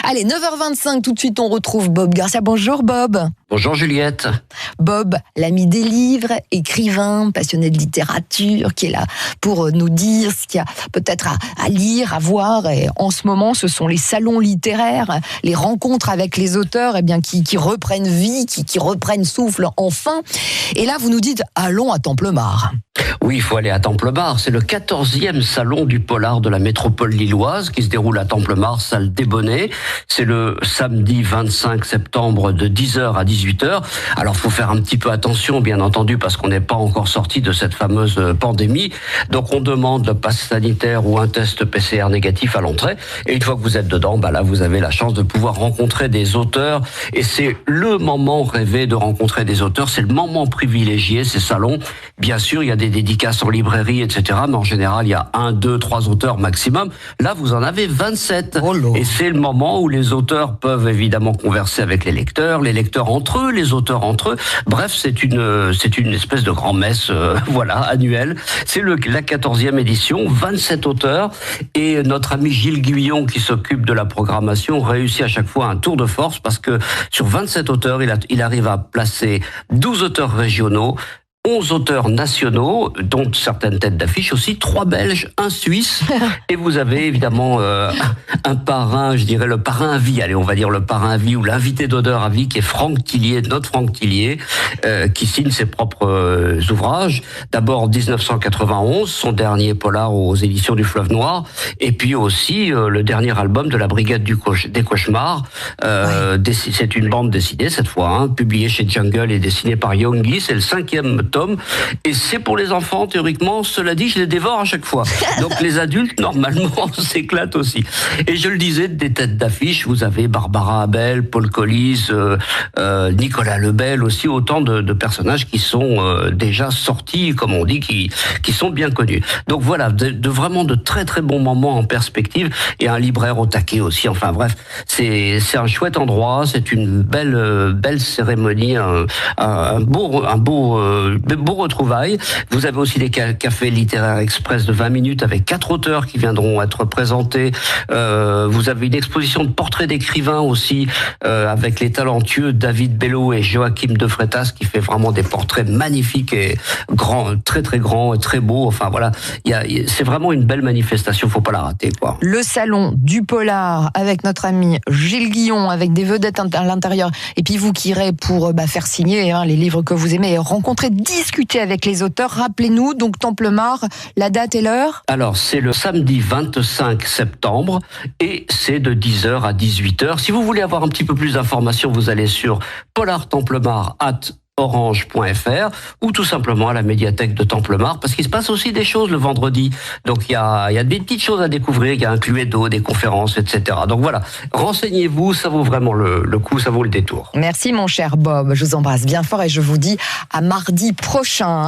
Allez, 9h25, tout de suite on retrouve Bob Garcia. Bonjour Bob. Bonjour Juliette. Bob, l'ami des livres, écrivain, passionné de littérature, qui est là pour nous dire ce qu'il y a peut-être à lire, à voir. Et en ce moment, ce sont les salons littéraires, les rencontres avec les auteurs qui reprennent vie, qui reprennent souffle enfin. Et là, vous nous dites, allons à Templemars. Oui, il faut aller à Templemars. C'est le 14e salon du polar de la métropole lilloise qui se déroule à Templemars, salle des Bonnets. C'est le samedi 25 septembre de 10h à 18h. Alors, faut faire un petit peu attention, bien entendu, parce qu'on n'est pas encore sorti de cette fameuse pandémie. Donc, on demande le pass sanitaire ou un test PCR négatif à l'entrée. Et une fois que vous êtes dedans, là, vous avez la chance de pouvoir rencontrer des auteurs. Et c'est le moment rêvé de rencontrer des auteurs. C'est le moment privilégié, ces salons. Bien sûr, il y a des dédicaces en librairie, etc. Mais en général, il y a 1, 2, 3 auteurs maximum. Là, vous en avez 27. Et c'est le moment où les auteurs peuvent évidemment converser avec les lecteurs entre eux, les auteurs entre eux. Bref, c'est une espèce de grand-messe, annuelle. C'est la 14e édition, 27 auteurs. Et notre ami Gilles Guyon, qui s'occupe de la programmation, réussit à chaque fois un tour de force parce que sur 27 auteurs, il arrive à placer 12 auteurs régionaux, 11 auteurs nationaux, dont certaines têtes d'affiche aussi, 3 Belges, 1 Suisse, et vous avez évidemment un parrain, je dirais le parrain à vie, allez, on va dire le parrain à vie ou l'invité d'honneur à vie, qui est Franck Tillier, notre Franck Tillier, qui signe ses propres ouvrages. D'abord en 1991, son dernier polar aux éditions du Fleuve Noir, et puis aussi le dernier album de la Brigade des Cauchemars. C'est une bande dessinée cette fois, publiée chez Jungle et dessinée par Youngi. C'est le 5e tome, et c'est pour les enfants théoriquement. Cela dit, je les dévore à chaque fois. Donc les adultes normalement s'éclatent aussi. Et je le disais, des têtes d'affiche, vous avez Barbara Abel, Paul Collis, Nicolas Lebel aussi, autant de personnages qui sont déjà sortis, comme on dit, qui sont bien connus. Donc voilà, vraiment de très très bons moments en perspective, et un libraire au taquet aussi. Enfin bref, c'est un chouette endroit, c'est une belle cérémonie, un beau retrouvailles. Vous avez aussi des cafés littéraires express de 20 minutes avec 4 auteurs qui viendront être présentés. Vous avez une exposition de portraits d'écrivains aussi, avec les talentueux David Bello et Joachim de Freitas, qui fait vraiment des portraits magnifiques et grands, très très grands et très beaux. Enfin voilà, c'est vraiment une belle manifestation, faut pas la rater, quoi. Le salon du polar avec notre ami Gilles Guyon, avec des vedettes à l'intérieur, et puis vous qui irez pour faire signer les livres que vous aimez et rencontrer, discuter avec les auteurs. Rappelez-nous, donc Templemars, la date et l'heure? Alors, c'est le samedi 25 septembre et c'est de 10h à 18h. Si vous voulez avoir un petit peu plus d'informations, vous allez sur polartemplemars@orange.fr ou tout simplement à la médiathèque de Templemars, parce qu'il se passe aussi des choses le vendredi. Donc il y a des petites choses à découvrir, il y a un cluedo, des conférences, etc. Donc voilà, renseignez-vous, ça vaut vraiment le coup, ça vaut le détour. Merci mon cher Bob, je vous embrasse bien fort et je vous dis à mardi prochain.